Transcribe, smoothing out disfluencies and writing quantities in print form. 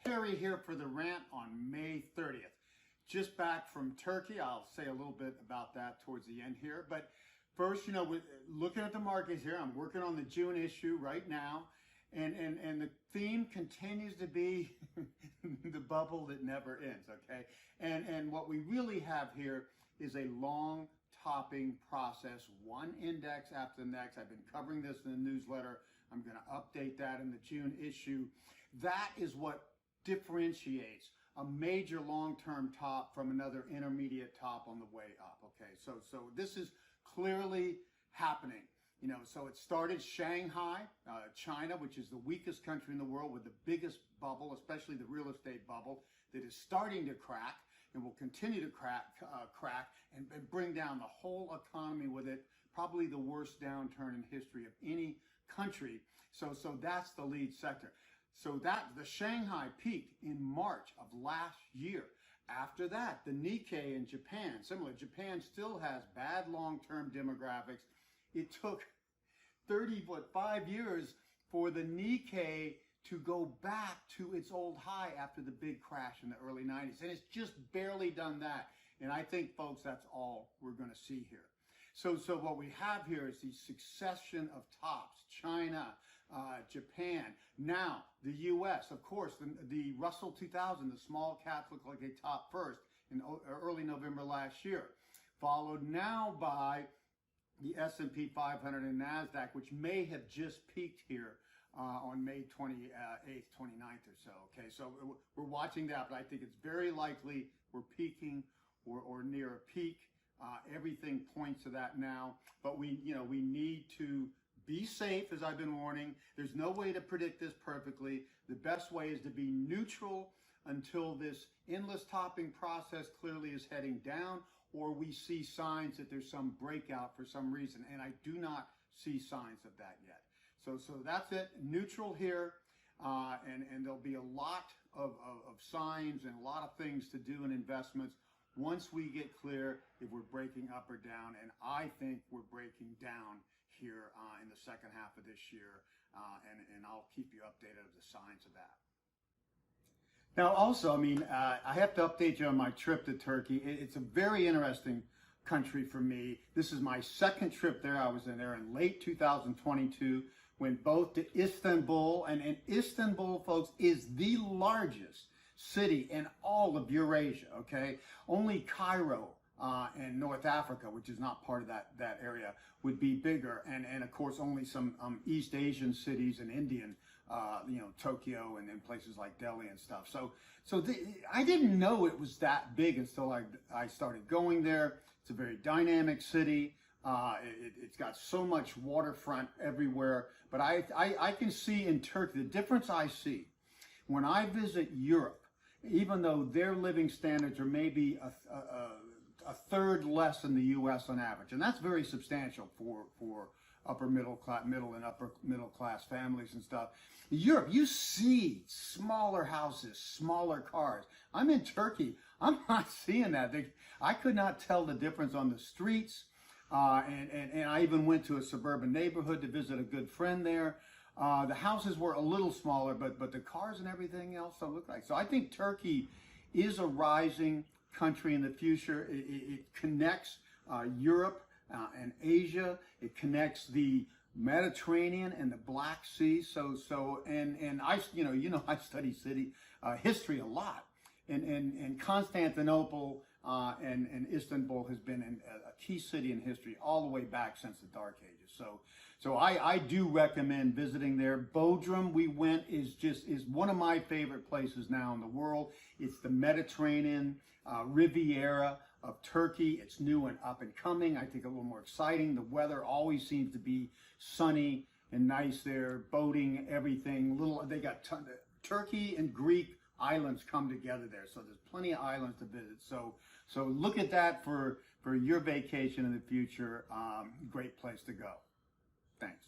Terry here for the rant on May 30th. Just back from Turkey. I'll say a little bit about that towards the end here. But first, looking at the markets here, I'm working on the June issue right now. And the theme continues to be the bubble that never ends, okay? And what we really have here is a long topping process, one index after the next. I've been covering this in the newsletter. I'm going to update that in the June issue. That is what differentiates a major long-term top from another intermediate top on the way up, okay? So this is clearly happening. So it started Shanghai, China, which is the weakest country in the world with the biggest bubble, especially the real estate bubble, that is starting to crack and will continue to crack and bring down the whole economy with it. Probably the worst downturn in history of any country. So that's the lead sector. So the Shanghai peaked in March of last year. After that, the Nikkei in Japan, similar. Japan still has bad long-term demographics. It took 5 years for the Nikkei to go back to its old high after the big crash in the early 90s. And it's just barely done that. And I think, folks, that's all we're going to see here. So what we have here is the succession of tops. China, Japan, now the U.S. Of course, the Russell 2000, the small caps look like they topped first in early November last year, followed now by the S&P 500 and NASDAQ, which may have just peaked here on May 28th, 29th or so. Okay, so we're watching that, but I think it's very likely we're peaking or near a peak. Everything points to that now, but we need to be safe, as I've been warning. There's no way to predict this perfectly. The best way is to be neutral until this endless topping process clearly is heading down, or we see signs that there's some breakout for some reason, and I do not see signs of that yet. So that's it, neutral here, and there'll be a lot of signs and a lot of things to do in investments once we get clear if we're breaking up or down, and I think we're breaking down here in the second half of this year, and I'll keep you updated of the signs of that. Now, also, I have to update you on my trip to Turkey. It's a very interesting country for me. This is my second trip there. I was in there in late 2022, went both to Istanbul, and Istanbul, folks, is the largest city in all of Eurasia, okay? Only Cairo and North Africa, which is not part of that area, would be bigger. And of course, only some East Asian cities and Indian, Tokyo and places like Delhi and stuff. So I didn't know it was that big until I started going there. It's a very dynamic city. It's got so much waterfront everywhere. But I can see in Turkey, the difference I see when I visit Europe, even though their living standards are maybe a third less than the U.S. on average, and that's very substantial for upper middle and upper middle class families and stuff. Europe, you see smaller houses, smaller cars. I'm in Turkey. I'm not seeing that. I could not tell the difference on the streets, and I even went to a suburban neighborhood to visit a good friend there. The houses were a little smaller, but the cars and everything else don't look like. So I think Turkey is a rising country in the future. It connects Europe and Asia. It connects the Mediterranean and the Black Sea. And I I study city history a lot. And Constantinople and Istanbul has been a key city in history all the way back since the Dark Ages. So I do recommend visiting there. Bodrum, we went, is one of my favorite places now in the world. It's the Mediterranean Riviera of Turkey. It's new and up and coming. I think a little more exciting. The weather always seems to be sunny and nice there. Boating, everything. They got Turkey and Greek islands come together there, so there's plenty of islands to visit. So look at that for your vacation in the future. Great place to go. Thanks.